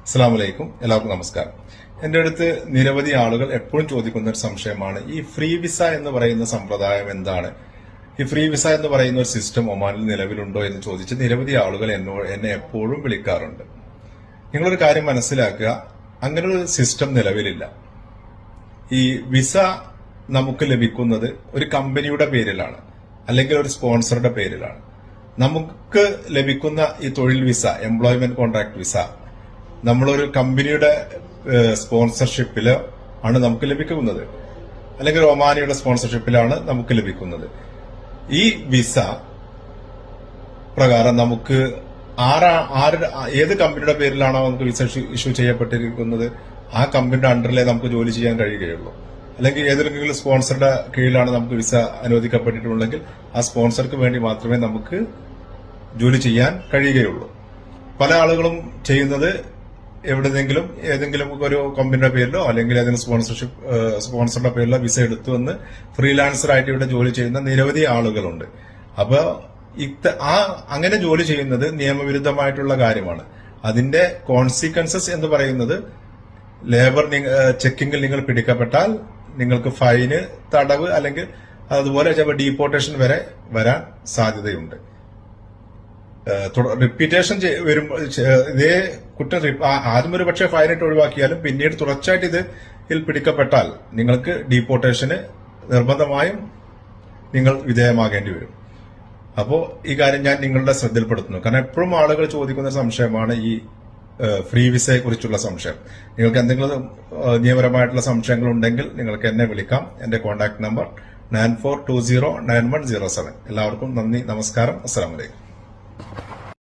അസ്സലാമു അലൈക്കും. എല്ലാവർക്കും നമസ്കാരം. എന്റെ അടുത്ത് നിരവധി ആളുകൾ എപ്പോഴും ചോദിക്കുന്ന ഒരു സംശയമാണ് ഈ ഫ്രീ വിസ എന്ന് പറയുന്ന സമ്പ്രദായം എന്താണ്, ഈ ഫ്രീ വിസ എന്ന് പറയുന്ന ഒരു സിസ്റ്റം ഒമാനിൽ നിലവിലുണ്ടോ എന്ന് ചോദിച്ച് നിരവധി ആളുകൾ എന്നെ എപ്പോഴും വിളിക്കാറുണ്ട്. നിങ്ങളൊരു കാര്യം മനസ്സിലാക്കുക, അങ്ങനെ ഒരു സിസ്റ്റം നിലവിലില്ല. ഈ വിസ നമുക്ക് ലഭിക്കുന്നത് ഒരു കമ്പനിയുടെ പേരിലാണ്, അല്ലെങ്കിൽ ഒരു സ്പോൺസറുടെ പേരിലാണ്. നമുക്ക് ലഭിക്കുന്ന ഈ തൊഴിൽ വിസ, എംപ്ലോയ്മെന്റ് കോൺട്രാക്ട് വിസ, നമ്മളൊരു കമ്പനിയുടെ സ്പോൺസർഷിപ്പില് ആണ് നമുക്ക് ലഭിക്കുന്നത്, അല്ലെങ്കിൽ ഒമാനിയുടെ സ്പോൺസർഷിപ്പിലാണ് നമുക്ക് ലഭിക്കുന്നത്. ഈ വിസ പ്രകാരം നമുക്ക് ഏത് കമ്പനിയുടെ പേരിലാണോ നമുക്ക് വിസ ഇഷ്യൂ ചെയ്യപ്പെട്ടിരിക്കുന്നത് ആ കമ്പനിയുടെ അണ്ടറിലെ നമുക്ക് ജോലി ചെയ്യാൻ കഴിയുകയുള്ളൂ. അല്ലെങ്കിൽ ഏതെങ്കിലും സ്പോൺസറുടെ കീഴിലാണ് നമുക്ക് വിസ അനുവദിക്കപ്പെട്ടിട്ടുണ്ടെങ്കിൽ ആ സ്പോൺസർക്ക് വേണ്ടി മാത്രമേ നമുക്ക് ജോലി ചെയ്യാൻ കഴിയുകയുള്ളൂ. പല ആളുകളും ചെയ്യുന്നത് എവിടെന്നെങ്കിലും ഏതെങ്കിലും ഒരു കമ്പനിയുടെ പേരിലോ അല്ലെങ്കിൽ ഏതെങ്കിലും സ്പോൺസറുടെ പേരിലോ വിസ എടുത്തു വന്ന് ഫ്രീലാൻസർ ആയിട്ട് ഇവിടെ ജോലി ചെയ്യുന്ന നിരവധി ആളുകളുണ്ട്. അപ്പൊ അങ്ങനെ ജോലി ചെയ്യുന്നത് നിയമവിരുദ്ധമായിട്ടുള്ള കാര്യമാണ്. അതിന്റെ കോൺസിക്വൻസസ് എന്ന് പറയുന്നത് ലേബർ ചെക്കിങ്ങിൽ നിങ്ങൾ പിടിക്കപ്പെട്ടാൽ നിങ്ങൾക്ക് ഫൈന്, തടവ്, അല്ലെങ്കിൽ അതുപോലെ ഡീപ്പോർട്ടേഷൻ വരെ വരാൻ സാധ്യതയുണ്ട്. റിപ്പീറ്റേഷൻ വരുമ്പോൾ ഇതേ കുറ്റം ആദ്യം ഒരു പക്ഷേ ഫൈനിട്ട് ഒഴിവാക്കിയാലും പിന്നീട് തുടർച്ചയായിട്ട് ഇതിൽ പിടിക്കപ്പെട്ടാൽ നിങ്ങൾക്ക് ഡീപ്പോർട്ടേഷന് നിർബന്ധമായും നിങ്ങൾ വിധേയമാകേണ്ടി വരും. അപ്പോൾ ഈ കാര്യം ഞാൻ നിങ്ങളുടെ ശ്രദ്ധയിൽപ്പെടുത്തുന്നു. കാരണം എപ്പോഴും ആളുകൾ ചോദിക്കുന്ന സംശയമാണ് ഈ ഫ്രീ വിസയെ കുറിച്ചുള്ള സംശയം. നിങ്ങൾക്ക് എന്തെങ്കിലും നിയമപരമായിട്ടുള്ള സംശയങ്ങൾ ഉണ്ടെങ്കിൽ നിങ്ങൾക്ക് എന്നെ വിളിക്കാം. എന്റെ കോൺടാക്ട് നമ്പർ 94209107. എല്ലാവർക്കും നന്ദി, നമസ്കാരം, അസ്സലാമു അലൈക്കും.